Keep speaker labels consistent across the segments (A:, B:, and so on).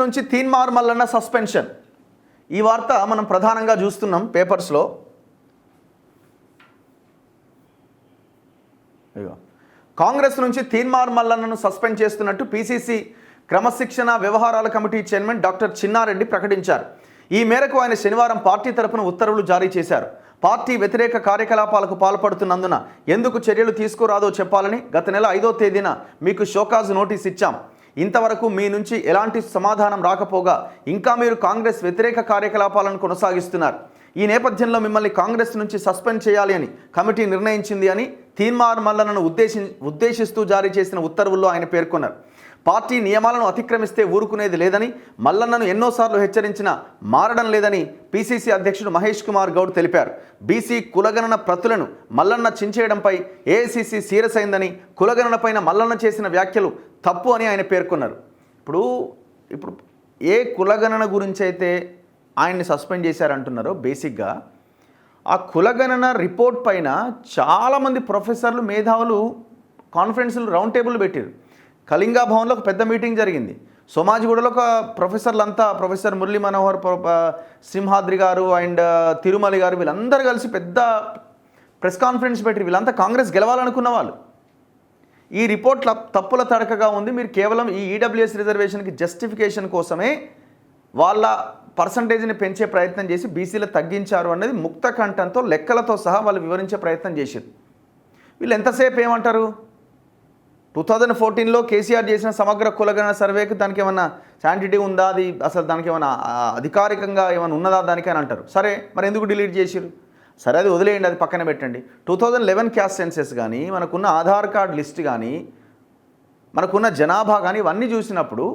A: నుంచి తీన్మార్ మల్లన్న సస్పెన్షన్. ఈ వార్త మనం ప్రధానంగా చూస్తున్నాం పేపర్స్లో. కాంగ్రెస్ నుంచి తీన్మార్ మల్లన్నను సస్పెండ్ చేస్తున్నట్టు పిసిసి క్రమశిక్షణ వ్యవహారాల కమిటీ చైర్మన్ డాక్టర్ చిన్నారెడ్డి ప్రకటించారు. ఈ మేరకు ఆయన శనివారం పార్టీ తరపున ఉత్తర్వులు జారీ చేశారు. పార్టీ వ్యతిరేక కార్యకలాపాలకు పాల్పడుతున్నందున ఎందుకు చర్యలు తీసుకురాదో చెప్పాలని గత నెల 5వ తేదీన మీకు షోకాజ్ నోటీస్ ఇచ్చాం. ఇంతవరకు మీ నుంచి ఎలాంటి సమాధానం రాకపోగా ఇంకా మీరు కాంగ్రెస్ వ్యతిరేక కార్యకలాపాలను కొనసాగిస్తున్నారు. ఈ నేపథ్యంలో మిమ్మల్ని కాంగ్రెస్ నుంచి సస్పెండ్ చేయాలి అని కమిటీ నిర్ణయించింది అని తీన్మార్ మల్లన్నను ఉద్దేశిస్తూ జారీ చేసిన ఉత్తర్వుల్లో ఆయన పేర్కొన్నారు. పార్టీ నియమాలను అతిక్రమిస్తే ఊరుకునేది లేదని, మల్లన్నను ఎన్నోసార్లు హెచ్చరించినా మారడం లేదని పిసిసి అధ్యక్షుడు మహేష్ కుమార్ గౌడ్ తెలిపారు. బీసీ కులగణన ప్రతులను మల్లన్న చించేయడంపై ఏఐసిసి సీరియస్ అయిందని, కులగణనపైన మల్లన్న చేసిన వ్యాఖ్యలు తప్పు అని ఆయన పేర్కొన్నారు. ఇప్పుడు ఏ కులగణన గురించి అయితే ఆయన్ని సస్పెండ్ చేశారంటున్నారో, బేసిక్గా ఆ కులగణన రిపోర్ట్ పైన చాలామంది ప్రొఫెసర్లు, మేధావులు కాన్ఫరెన్స్లు, రౌండ్ టేబుల్ పెట్టారు. కళింగా భవన్లో ఒక పెద్ద మీటింగ్ జరిగింది. సోమాజిగూడలో ఒక ప్రొఫెసర్లంతా, ప్రొఫెసర్ మురళీ మనోహర్, సింహాద్రి గారు అండ్ తిరుమలి గారు, వీళ్ళందరూ కలిసి పెద్ద ప్రెస్ కాన్ఫరెన్స్ పెట్టి వీళ్ళంతా కాంగ్రెస్ గెలవాలనుకున్న వాళ్ళు. ఈ రిపోర్ట్ల తప్పుల తడకగా ఉంది, మీరు కేవలం ఈ ఈడబ్ల్యూఎస్ రిజర్వేషన్కి జస్టిఫికేషన్ కోసమే వాళ్ళ పర్సంటేజ్ని పెంచే ప్రయత్నం చేసి బీసీలు తగ్గించారు అన్నది ముక్త కంఠంతో లెక్కలతో సహా వాళ్ళు వివరించే ప్రయత్నం చేశారు. వీళ్ళు ఎంతసేపు ఏమంటారు, 2014లో కేసీఆర్ చేసిన సమగ్ర కులగణన సర్వేకి దానికి ఏమన్నా శాంటిటీ ఉందా, అది అసలు దానికి ఏమైనా అధికారికంగా ఏమైనా ఉన్నదా దానికి అని అంటారు. సరే, మరి ఎందుకు డిలీట్ చేసిరు? సరే, అది వదిలేయండి, అది పక్కన పెట్టండి. 2011 క్యాస్ట్ సెన్సెస్ కానీ, మనకున్న ఆధార్ కార్డ్ లిస్ట్ కానీ, మనకున్న జనాభా కానీ, ఇవన్నీ చూసినప్పుడు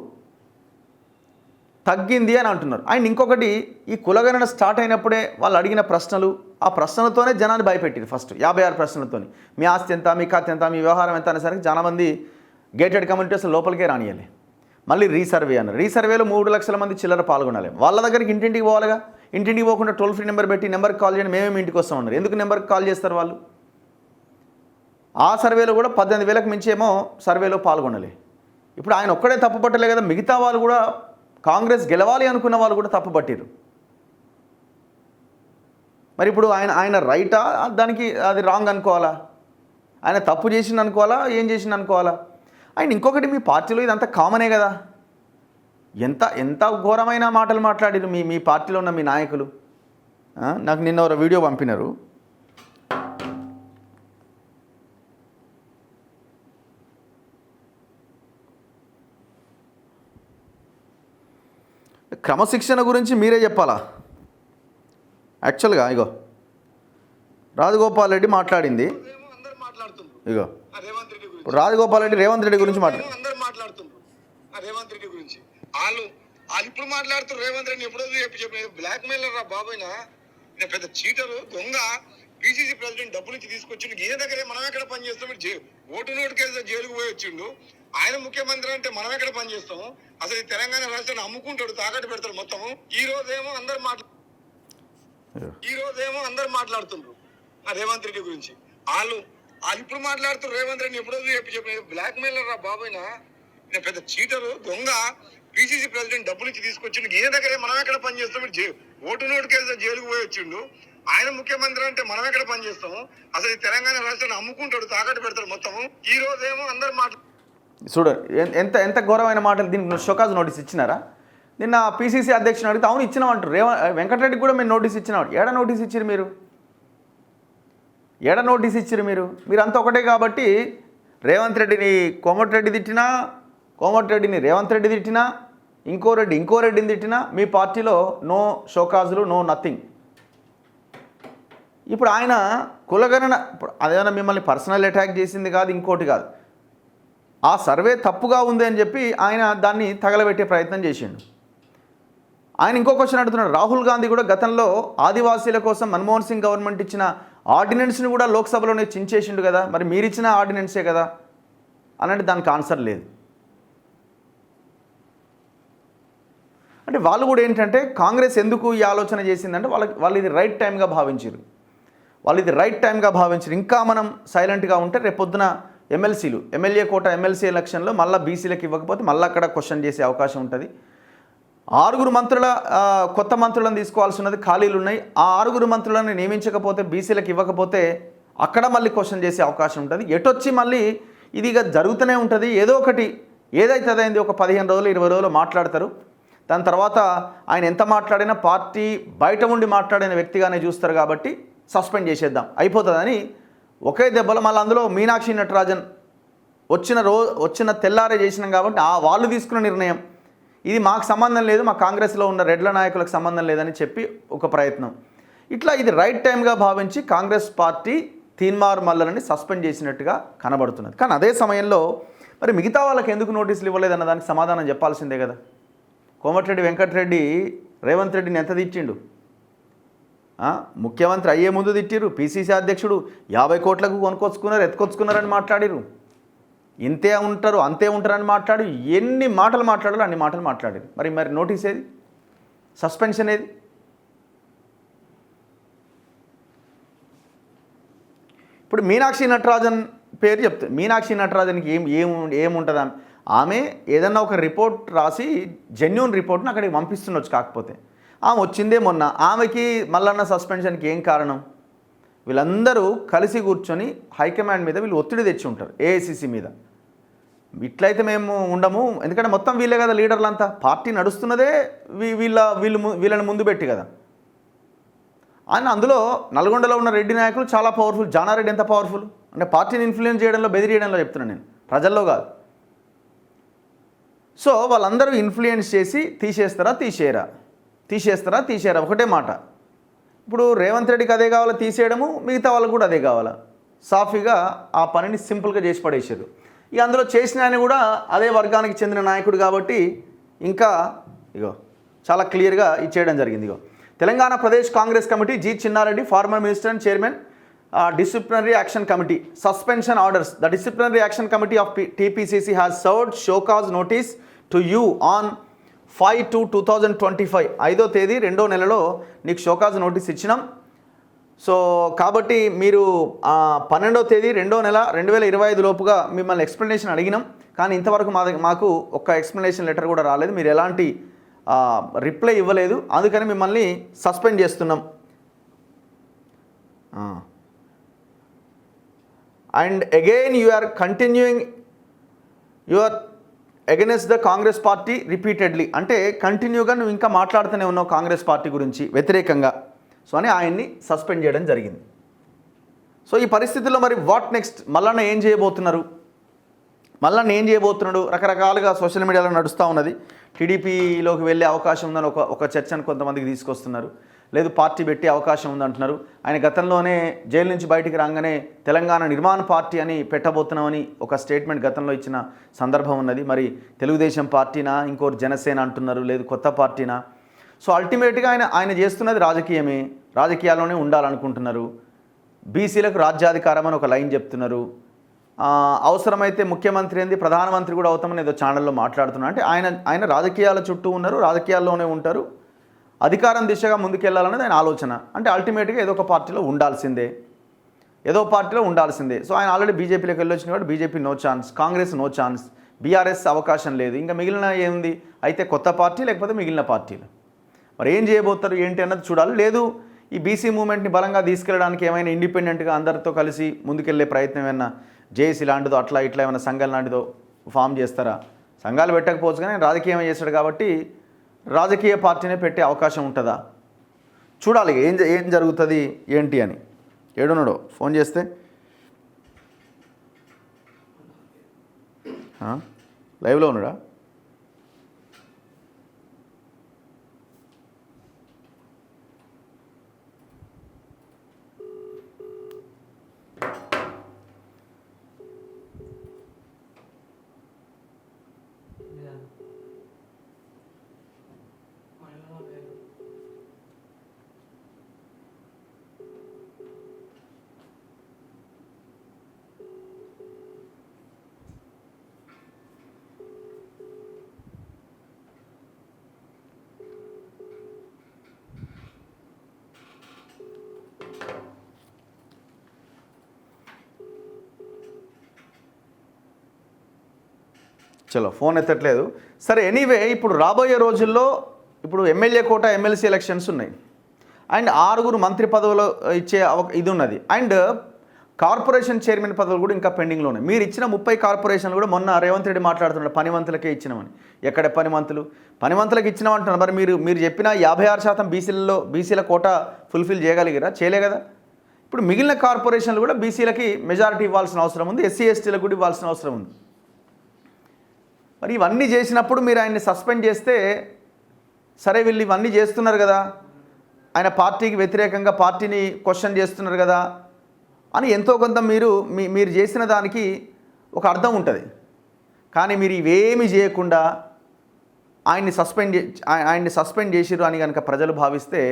A: తగ్గింది అని అంటున్నారు. ఆయన ఇంకొకటి, ఈ కులగణన స్టార్ట్ అయినప్పుడే వాళ్ళు అడిగిన ప్రశ్నలు, ఆ ప్రశ్నలతోనే జనాన్ని భయపెట్టారు. ఫస్ట్ 56 ప్రశ్నలతోని మీ ఆస్తి ఎంత, మీ ఖాతా ఎంత, మీ వ్యవహారం ఎంత అనేసరికి చాలామంది గేటెడ్ కమ్యూనిటీస్ లోపలికే రానియాలి. మళ్ళీ రీసర్వే అన్నారు. రీసర్వేలో 3 లక్షల మంది చిల్లర పాల్గొనాలి. వాళ్ళ దగ్గరికి ఇంటింటికి పోవాలిగా. ఇంటింటికి పోకుండా టోల్ ఫ్రీ నెంబర్ పెట్టి నెంబర్కి కాల్ చేయండి, మేమేమి ఇంటికి వస్తామన్నారు. ఎందుకు నెంబర్కి కాల్ చేస్తారు వాళ్ళు? ఆ సర్వేలో కూడా 18,000కు మించి ఏమో సర్వేలో పాల్గొనాలి. ఇప్పుడు ఆయన ఒక్కడే తప్పు పట్టలే కదా, మిగతా వాళ్ళు కూడా, కాంగ్రెస్ గెలవాలి అనుకున్న వాళ్ళు కూడా తప్పు పట్టారు. మరి ఇప్పుడు ఆయన రైటా, దానికి అది రాంగ్ అనుకోవాలా? ఆయన తప్పు చేసింది అనుకోవాలా, ఏం చేసింది అనుకోవాలా? ఆయన ఇంకొకటి, మీ పార్టీలో ఇదంతా కామనే కదా. ఎంత ఘోరమైన మాటలు మాట్లాడారు మీ పార్టీలో ఉన్న మీ నాయకులు. నాకు నిన్న ఒక వీడియో పంపినారు. క్రమశిక్షణ గురించి మీరే చెప్పాలా? యాక్చువల్గా ఇగో రాజగోపాల్ రెడ్డి మాట్లాడింది. ఇగో రాజగోపాల్ రెడ్డి రేవంత్ రెడ్డి గురించి
B: మాట్లాడుతున్నారు. రేవంత్ రెడ్డి గురించి వాళ్ళు ఇప్పుడు మాట్లాడుతున్నారు. రేవంత్ రెడ్డి ఎప్పుడో చెప్పి బ్లాక్ మెయిలర్ రా బాబోయినా, పెద్ద చీటరు, దొంగ. పిసిసి ప్రెసిడెంట్ డబ్బులు ఇచ్చి తీసుకొచ్చిండు. ఈయన దగ్గరే మనం ఎక్కడ పనిచేస్తాం? ఓటు నోటు కేసు జైలుకు పోయి వచ్చిండు. ఆయన ముఖ్యమంత్రి అంటే మనం ఎక్కడ పనిచేస్తాము? అసలు ఈ తెలంగాణ రాష్ట్రాన్ని అమ్ముకుంటాడు, తాకట్టు పెడతాడు మొత్తం. ఈ రోజేమో అందరు మాట్లాడుతున్నారు రేవంత్ రెడ్డి గురించి. వాళ్ళు ఇప్పుడు మాట్లాడుతున్నారు. రేవంత్ రెడ్డి ఎప్పుడో చెప్పి బ్లాక్ మెయిలర్ రా బాబోయినా, పెద్ద చీటరు, దొంగ. పిసిసి ప్రెసిడెంట్ డబ్బులు ఇచ్చి తీసుకొచ్చిండు. ఈయన దగ్గరే మనం ఎక్కడ పనిచేస్తాం? ఓటు నోటు కేసు జైలుకు పోయి వచ్చిండు. ఆయన ముఖ్యమంత్రి అంటే మనం ఎక్కడ పనిచేస్తాము? అసలు ఈ తెలంగాణ రాష్ట్రాన్ని అమ్ముకుంటాడు, తాకట్టు పెడతాడు మొత్తం. ఈ రోజేమో అందరు
A: చూడ ఎంత ఘోరమైన మాటలు. దీనికి షోకాజ్ నోటీస్ ఇచ్చినారా? నిన్న పిసిసి అధ్యక్షుని అడిగితే అవును ఇచ్చినామంటారు. వెంకటరెడ్డికి కూడా మేము నోటీస్ ఇచ్చినాం. ఏడ నోటీస్ ఇచ్చారు మీరు? మీరంతా ఒకటే కాబట్టి రేవంత్ రెడ్డిని కోమటిరెడ్డి తిట్టినా, కోమటిరెడ్డిని రేవంత్ రెడ్డి తిట్టినా, ఇంకో రెడ్డిని తిట్టినా మీ పార్టీలో నో షోకాజులు, నో నథింగ్. ఇప్పుడు ఆయన కులగణన అదేమన్నా మిమ్మల్ని పర్సనల్ అటాక్ చేసింది కాదు, ఇంకోటి కాదు. ఆ సర్వే తప్పుగా ఉంది అని చెప్పి ఆయన దాన్ని తగలబెట్టే ప్రయత్నం చేసిండు. ఆయన ఇంకో క్వశ్చన్ అడుగుతున్నాడు. రాహుల్ గాంధీ కూడా గతంలో ఆదివాసీల కోసం మన్మోహన్ సింగ్ గవర్నమెంట్ ఇచ్చిన ఆర్డినెన్స్ని కూడా లోక్సభలోనే చించేసిండు కదా, మరి మీరిచ్చిన ఆర్డినెన్సే కదా అనంటే దానికి ఆన్సర్ లేదు. అంటే వాళ్ళు కూడా ఏంటంటే కాంగ్రెస్ ఎందుకు ఈ ఆలోచన చేసిందంటే వాళ్ళు ఇది రైట్ టైంగా భావించారు. ఇంకా మనం సైలెంట్గా ఉంటే రేపొద్దున ఎమ్మెల్యే కోట ఎమ్మెల్సీ ఎలక్షన్లో మళ్ళీ బీసీలకు ఇవ్వకపోతే మళ్ళీ అక్కడ క్వశ్చన్ చేసే అవకాశం ఉంటుంది. 6 మంత్రుల కొత్త మంత్రులను తీసుకోవాల్సి ఉన్నది, ఖాళీలు ఉన్నాయి. ఆ 6 మంత్రులను నియమించకపోతే, బీసీలకు ఇవ్వకపోతే అక్కడ మళ్ళీ క్వశ్చన్ చేసే అవకాశం ఉంటుంది. ఎటొచ్చి మళ్ళీ ఇది ఇక జరుగుతూనే ఉంటుంది. ఏదో ఒకటి ఏదైతే అదైంది ఒక 15 రోజులు 20 రోజులు మాట్లాడతారు. దాని తర్వాత ఆయన ఎంత మాట్లాడినా పార్టీ బయట ఉండి మాట్లాడిన వ్యక్తిగానే చూస్తారు కాబట్టి సస్పెండ్ చేసేద్దాం అయిపోతుందని ఒకే దెబ్బలో మళ్ళీ అందులో మీనాక్షి నటరాజన్ వచ్చిన తెల్లారే చేసినాం కాబట్టి వాళ్ళు తీసుకున్న నిర్ణయం ఇది మాకు సంబంధం లేదు, మా కాంగ్రెస్లో ఉన్న రెడ్ల నాయకులకు సంబంధం లేదని చెప్పి ఒక ప్రయత్నం. ఇట్లా ఇది రైట్ టైంగా భావించి కాంగ్రెస్ పార్టీ తీన్మార్ మల్లనని సస్పెండ్ చేసినట్టుగా కనబడుతున్నది. కానీ అదే సమయంలో మరి మిగతా వాళ్ళకి ఎందుకు నోటీసులు ఇవ్వలేదన్న దానికి సమాధానం చెప్పాల్సిందే కదా. కోమటిరెడ్డి వెంకటరెడ్డి రేవంత్ రెడ్డిని ఎంత తిట్టిండు? ముఖ్యమంత్రి అయ్యే ముందు తిట్టిరు. పిసిసి అధ్యక్షుడు 50 కోట్లకు కొనుక్కొచ్చుకున్నారు, ఎత్తుకొచ్చుకున్నారని మాట్లాడిరు. ఇంతే ఉంటారు అంతే ఉంటారని మాట్లాడి ఎన్ని మాటలు మాట్లాడాలో అన్ని మాటలు మాట్లాడారు. మరి నోటీస్ ఏది? సస్పెన్షన్ ఏది? ఇప్పుడు మీనాక్షి నటరాజన్ పేరు చెప్తుంది. మీనాక్షి నటరాజన్కి ఏముంటుంది? ఆమె ఏదన్నా ఒక రిపోర్ట్ రాసి జెన్యూన్ రిపోర్ట్ని అక్కడికి పంపిస్తుండొచ్చు. కాకపోతే ఆమె వచ్చిందే మొన్న. ఆమెకి మల్లన్న సస్పెన్షన్కి ఏం కారణం? వీళ్ళందరూ కలిసి కూర్చొని హైకమాండ్ మీద వీళ్ళు ఒత్తిడి తెచ్చి ఉంటారు, ఏఐసిసి మీద. ఇట్లయితే మేము ఉండము, ఎందుకంటే మొత్తం వీళ్ళే కదా లీడర్లంతా. పార్టీ నడుస్తున్నదే వీళ్ళని ముందు పెట్టి కదా. ఆయన అందులో నల్గొండలో ఉన్న రెడ్డి నాయకులు చాలా పవర్ఫుల్. జానారెడ్డి ఎంత పవర్ఫుల్ అంటే పార్టీని ఇన్ఫ్లుయెన్స్ చేయడంలో, బెదిరియడంలో చెప్తున్నాను నేను, ప్రజల్లో కాదు. సో వాళ్ళందరూ ఇన్ఫ్లుయెన్స్ చేసి తీసేస్తారా తీసేయరా ఒకటే మాట. ఇప్పుడు రేవంత్ రెడ్డికి అదే కావాలా తీసేయడము, మిగతా వాళ్ళకు కూడా అదే కావాలా. సాఫీగా ఆ పనిని సింపుల్గా చేసి పడేసారు. ఇక అందులో చేసిన ఆయన కూడా అదే వర్గానికి చెందిన నాయకుడు కాబట్టి ఇంకా చాలా క్లియర్గా ఇచ్చేయడం జరిగింది. Telangana Pradesh Congress committee G Chinna Reddy, farmer minister and chairman, disciplinary action committee suspension orders. The disciplinary action committee of TPCC has served show cause notice to you on 5/2/2025. 5వ తేదీ 2వ నెలలో నీకు షో కాజ్ నోటీస్ ఇచ్చినాం. సో కాబట్టి మీరు 12వ తేదీ 2వ నెల 2025 లోపుగా మిమ్మల్ని ఎక్స్ప్లెనేషన్ అడిగినాం. కానీ ఇంతవరకు మాకు ఒక్క ఎక్స్ప్లెనేషన్ లెటర్ కూడా రాలేదు, మీరు ఎలాంటి రిప్లై ఇవ్వలేదు, అందుకని మిమ్మల్ని సస్పెండ్ చేస్తున్నాం. And again you are continuing your against the Congress party repeatedly. అంటే కంటిన్యూగా నువ్వు ఇంకా మాట్లాడుతూనే ఉన్నావు కాంగ్రెస్ పార్టీ గురించి వ్యతిరేకంగా. సో అని ఆయన్ని సస్పెండ్ చేయడం జరిగింది. సో ఈ పరిస్థితుల్లో మరి వాట్ నెక్స్ట్? మల్లన్న ఏం చేయబోతున్నాడు? రకరకాలుగా సోషల్ మీడియాలో నడుస్తూ ఉన్నది. టీడీపీలోకి వెళ్ళే అవకాశం ఉందని ఒక చర్చను కొంతమందికి తీసుకొస్తున్నారు. లేదు పార్టీ పెట్టే అవకాశం ఉందంటున్నారు. ఆయన గతంలోనే జైలు నుంచి బయటికి రాగానే తెలంగాణ నిర్మాణ పార్టీ అని పెట్టబోతున్నామని ఒక స్టేట్మెంట్ గతంలో ఇచ్చిన సందర్భం ఉన్నది. మరి తెలుగుదేశం పార్టీనా, ఇంకోరు జనసేన అంటున్నారు, లేదు కొత్త పార్టీనా? సో అల్టిమేట్గా ఆయన చేస్తున్నది రాజకీయమే, రాజకీయాల్లోనే ఉండాలనుకుంటున్నారు. బీసీలకు రాజ్యాధికారం అని ఒక లైన్ చెప్తున్నారు. అవసరమైతే ముఖ్యమంత్రి ఏంది ప్రధానమంత్రి కూడా అవుతామని ఏదో ఛానల్లో మాట్లాడుతున్నారు. అంటే ఆయన రాజకీయాల చుట్టూ ఉన్నారు, రాజకీయాల్లోనే ఉంటారు, అధికారం దిశగా ముందుకెళ్లాలనేది ఆయన ఆలోచన. అంటే అల్టిమేట్గా ఏదో ఒక పార్టీలో ఉండాల్సిందే. సో ఆయన ఆల్రెడీ బీజేపీలోకి వెళ్ళొచ్చిన కాబట్టి BJP no chance, Congress no chance, BRS అవకాశం లేదు. ఇంకా మిగిలిన ఏముంది? అయితే కొత్త పార్టీ లేకపోతే మిగిలిన పార్టీలు. మరి ఏం చేయబోతారు ఏంటి అన్నది చూడాలి. లేదు ఈ బీసీ మూవ్మెంట్ని బలంగా తీసుకెళ్ళడానికి ఏమైనా ఇండిపెండెంట్గా అందరితో కలిసి ముందుకెళ్లే ప్రయత్నం ఏమైనా జేఏసీ లాంటిదో అట్లా ఇట్లా ఏమైనా సంఘాలు లాంటిదో ఫామ్ చేస్తారా? సంఘాలు పెట్టకపోవచ్చు కానీ రాజకీయం చేస్తాడు కాబట్టి రాజకీయ పార్టీనే పెట్టే అవకాశం ఉంటుందా? చూడాలి ఏం జరుగుతుంది ఏంటి అని. ఏడున్నాడో ఫోన్ చేస్తే లైవ్లో ఉన్నాడా? చలో ఫోన్ ఎత్తట్లేదు. సరే ఎనీవే ఇప్పుడు రాబోయే రోజుల్లో ఇప్పుడు ఎమ్మెల్యే కోట ఎమ్మెల్సీ ఎలక్షన్స్ ఉన్నాయి అండ్ 6 మంత్రి పదవులు ఇచ్చే ఇది ఉన్నది అండ్ కార్పొరేషన్ చైర్మన్ పదవులు కూడా ఇంకా పెండింగ్లో ఉన్నాయి. మీరు ఇచ్చిన 30 కార్పొరేషన్లు కూడా మొన్న రేవంత్ రెడ్డి మాట్లాడుతున్నాడు పనిమంతులకే ఇచ్చినామని. ఎక్కడ పనిమంతులకు ఇచ్చినామంటున్నారు. మరి మీరు చెప్పిన 56% బీసీల కోట ఫుల్ఫిల్ చేయగలిగారా? చేయలే కదా. ఇప్పుడు మిగిలిన కార్పొరేషన్లు కూడా బీసీలకి మెజారిటీ ఇవ్వాల్సిన అవసరం ఉంది, ఎస్సీ ఎస్టీలకు కూడా ఇవ్వాల్సిన అవసరం ఉంది. మరి ఇవన్నీ చేసినప్పుడు మీరు ఆయన్ని సస్పెండ్ చేస్తే సరే వీళ్ళు ఇవన్నీ చేస్తున్నారు కదా, ఆయన పార్టీకి వ్యతిరేకంగా పార్టీని క్వశ్చన్ చేస్తున్నారు కదా అని ఎంతో కొంత మీరు చేసిన దానికి ఒక అర్థం ఉంటుంది. కానీ మీరు ఇవేమీ చేయకుండా ఆయన్ని సస్పెండ్ చేసిరు అని కనుక ప్రజలు భావిస్తే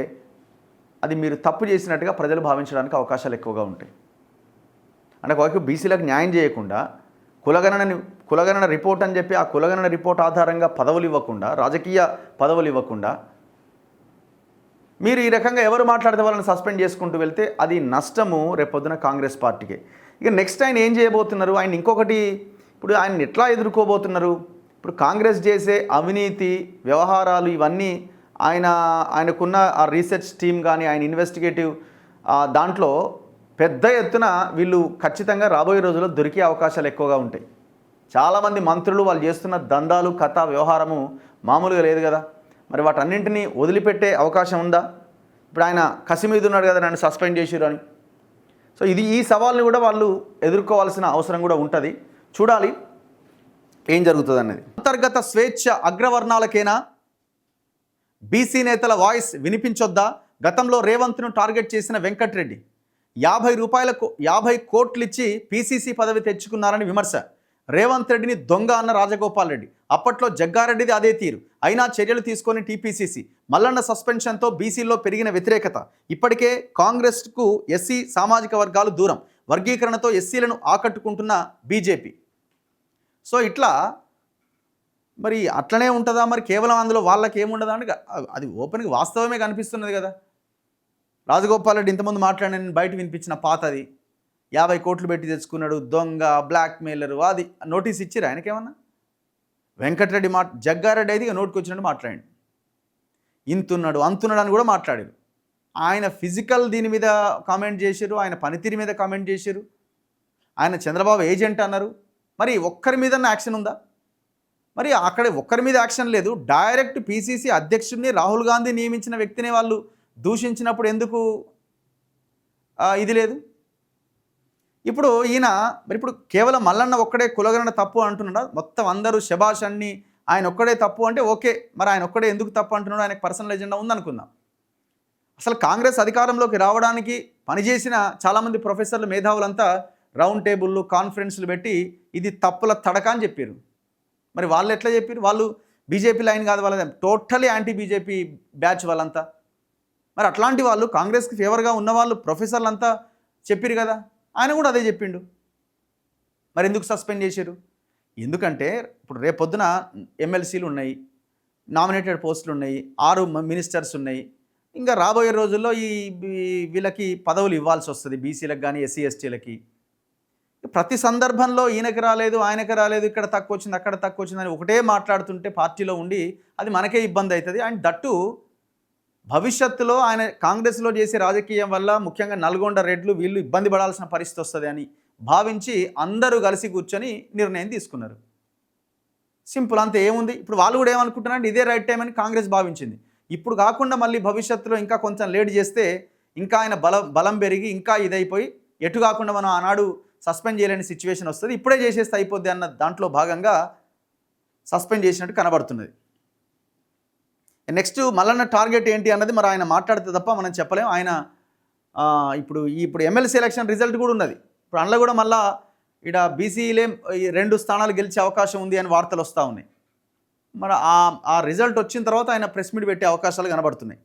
A: అది మీరు తప్పు చేసినట్టుగా ప్రజలు భావించడానికి అవకాశాలు ఎక్కువగా ఉంటాయి. అంటే ఒకవైపు బీసీలకు న్యాయం చేయకుండా కులగణన రిపోర్ట్ అని చెప్పి ఆ కులగణన రిపోర్ట్ ఆధారంగా పదవులు ఇవ్వకుండా, రాజకీయ పదవులు ఇవ్వకుండా మీరు ఈ రకంగా ఎవరు మాట్లాడితే వాళ్ళని సస్పెండ్ చేసుకుంటూ వెళ్తే అది నష్టము రేపొద్దున కాంగ్రెస్ పార్టీకే. ఇక నెక్స్ట్ ఆయన ఏం చేయబోతున్నారు? ఆయన ఇంకొకటి ఇప్పుడు ఆయన ఎట్లా ఎదుర్కోబోతున్నారు? ఇప్పుడు కాంగ్రెస్ చేసే అవినీతి వ్యవహారాలు ఇవన్నీ ఆయనకున్న ఆ రీసెర్చ్ టీమ్ కానీ ఆయన ఇన్వెస్టిగేటివ్ దాంట్లో పెద్ద ఎత్తున వీళ్ళు ఖచ్చితంగా రాబోయే రోజుల్లో దొరికే అవకాశాలు ఎక్కువగా ఉంటాయి. చాలామంది మంత్రులు వాళ్ళు చేస్తున్న దందాలు కథ వ్యవహారము మామూలుగా లేదు కదా. మరి వాటన్నింటినీ వదిలిపెట్టే అవకాశం ఉందా? ఇప్పుడు ఆయన కసి మీద ఉన్నాడు కదా నన్ను సస్పెండ్ చేసిరు అని. సో ఈ సవాల్ని కూడా వాళ్ళు ఎదుర్కోవాల్సిన అవసరం కూడా ఉంటుంది. చూడాలి ఏం జరుగుతుంది అన్నది. అంతర్గత స్వేచ్ఛ అగ్రవర్ణాలకేనా? బీసీ నేతల వాయిస్ వినిపించొద్దా? గతంలో రేవంత్ను టార్గెట్ చేసిన వెంకట్రెడ్డి 50 కోట్లు ఇచ్చి పీసీసీ పదవి తెచ్చుకున్నారని విమర్శ. రేవంత్ రెడ్డిని దొంగ అన్న రాజగోపాల్ రెడ్డి. అప్పట్లో జగ్గారెడ్డిది అదే తీరు. అయినా చర్యలు తీసుకొని టీపీసీసీ. మల్లన్న సస్పెన్షన్తో బీసీల్లో పెరిగిన వ్యతిరేకత. ఇప్పటికే కాంగ్రెస్కు ఎస్సీ సామాజిక వర్గాలు దూరం. వర్గీకరణతో ఎస్సీలను ఆకట్టుకుంటున్న బీజేపీ. సో ఇట్లా మరి అట్లనే ఉంటుందా? మరి కేవలం అందులో వాళ్ళకి ఏముండదా అని అది ఓపెన్గా వాస్తవమే కనిపిస్తున్నది కదా. రాజగోపాల్ రెడ్డి ఇంతకుముందు మాట్లాడిన బయట వినిపించిన పాతది 50 కోట్లు పెట్టి తెచ్చుకున్నాడు, దొంగ, బ్లాక్ మెయిలరు, అది నోటీస్ ఇచ్చిరా ఆయనకేమన్నా? వెంకటరెడ్డి జగ్గారెడ్డి అయితే ఇక నోటికి వచ్చినట్టు మాట్లాడండి. ఇంతున్నాడు అంతున్నాడు అని కూడా మాట్లాడారు. ఆయన ఫిజికల్ దీని మీద కామెంట్ చేశారు, ఆయన పనితీరు మీద కామెంట్ చేశారు, ఆయన చంద్రబాబు ఏజెంట్ అన్నారు. మరి ఒక్కరి మీద యాక్షన్ ఉందా? మరి అక్కడ ఒక్కరి మీద యాక్షన్ లేదు. డైరెక్ట్ పీసీసీ అధ్యక్షుడిని రాహుల్ గాంధీ నియమించిన వ్యక్తిని వాళ్ళు దూషించినప్పుడు ఎందుకు ఇది లేదు? ఇప్పుడు ఇప్పుడు కేవలం మల్లన్న ఒక్కడే కులగణన తప్పు అంటున్నాడా? మొత్తం అందరూ శబాష్ అన్ని ఆయన ఒక్కడే తప్పు అంటే ఓకే, మరి ఆయన ఒక్కడే ఎందుకు తప్పు అంటున్నాడు? ఆయనకు పర్సనల్ ఎజెండా ఉందనుకుందాం. అసలు కాంగ్రెస్ అధికారంలోకి రావడానికి పనిచేసిన చాలామంది ప్రొఫెసర్లు, మేధావులంతా రౌండ్ టేబుళ్ళు, కాన్ఫరెన్స్లు పెట్టి ఇది తప్పుల తడక అని చెప్పారు. మరి వాళ్ళు ఎట్లా చెప్పారు? వాళ్ళు బీజేపీ లైన్ కాదు, వాళ్ళ టోటలీ యాంటీ బీజేపీ బ్యాచ్ వాళ్ళంతా. మరి అట్లాంటి వాళ్ళు కాంగ్రెస్కి ఫేవర్గా ఉన్నవాళ్ళు ప్రొఫెసర్లు అంతా చెప్పారు కదా, ఆయన కూడా అదే చెప్పిండు. మరి ఎందుకు సస్పెండ్ చేశారు? ఎందుకంటే ఇప్పుడు రేపొద్దున ఎమ్మెల్సీలు ఉన్నాయి, నామినేటెడ్ పోస్టులు ఉన్నాయి, 6 మినిస్టర్స్ ఉన్నాయి. ఇంకా రాబోయే రోజుల్లో వీళ్ళకి పదవులు ఇవ్వాల్సి వస్తుంది, బీసీలకు కానీ ఎస్సీ ఎస్టీలకి. ప్రతి సందర్భంలో ఈయనకి రాలేదు, ఆయనకి రాలేదు, ఇక్కడ తక్కువ వచ్చింది, అక్కడ తక్కువ వచ్చింది అని ఒకటే మాట్లాడుతుంటే పార్టీలో ఉండి అది మనకే ఇబ్బంది అవుతుంది. అండ్ దట్టు భవిష్యత్తులో ఆయన కాంగ్రెస్లో చేసే రాజకీయం వల్ల ముఖ్యంగా నల్గొండ రెడ్లు వీళ్ళు ఇబ్బంది పడాల్సిన పరిస్థితి వస్తుంది అని భావించి అందరూ కలిసి కూర్చొని నిర్ణయం తీసుకున్నారు. సింపుల్, అంతే. ఏముంది? ఇప్పుడు వాళ్ళు కూడా ఏమనుకుంటున్నారంటే ఇదే రైట్ టైం అని కాంగ్రెస్ భావించింది. ఇప్పుడు కాకుండా మళ్ళీ భవిష్యత్తులో ఇంకా కొంచెం లేట్ చేస్తే ఇంకా ఆయన బలం పెరిగి ఇంకా ఇదైపోయి ఎటు కాకుండా మనం ఆనాడు సస్పెండ్ చేయలేని సిచ్యువేషన్ వస్తుంది. ఇప్పుడే చేసేస్తే అయిపోద్ది అన్న దాంట్లో భాగంగా సస్పెండ్ చేసినట్టు కనబడుతున్నది. నెక్స్ట్ మల్లన్న టార్గెట్ ఏంటి అన్నది మరి ఆయన మాట్లాడితే తప్ప మనం చెప్పలేం. ఆయన ఇప్పుడు ఎమ్మెల్సీ ఎలక్షన్ రిజల్ట్ కూడా ఉన్నది. ఇప్పుడు అందులో కూడా మళ్ళా ఇక్కడ బీసీలే 2 స్థానాలు గెలిచే అవకాశం ఉంది అని వార్తలు వస్తూ ఉన్నాయి. మరి ఆ రిజల్ట్ వచ్చిన తర్వాత ఆయన ప్రెస్ మీట్ పెట్టే అవకాశాలు కనబడుతున్నాయి.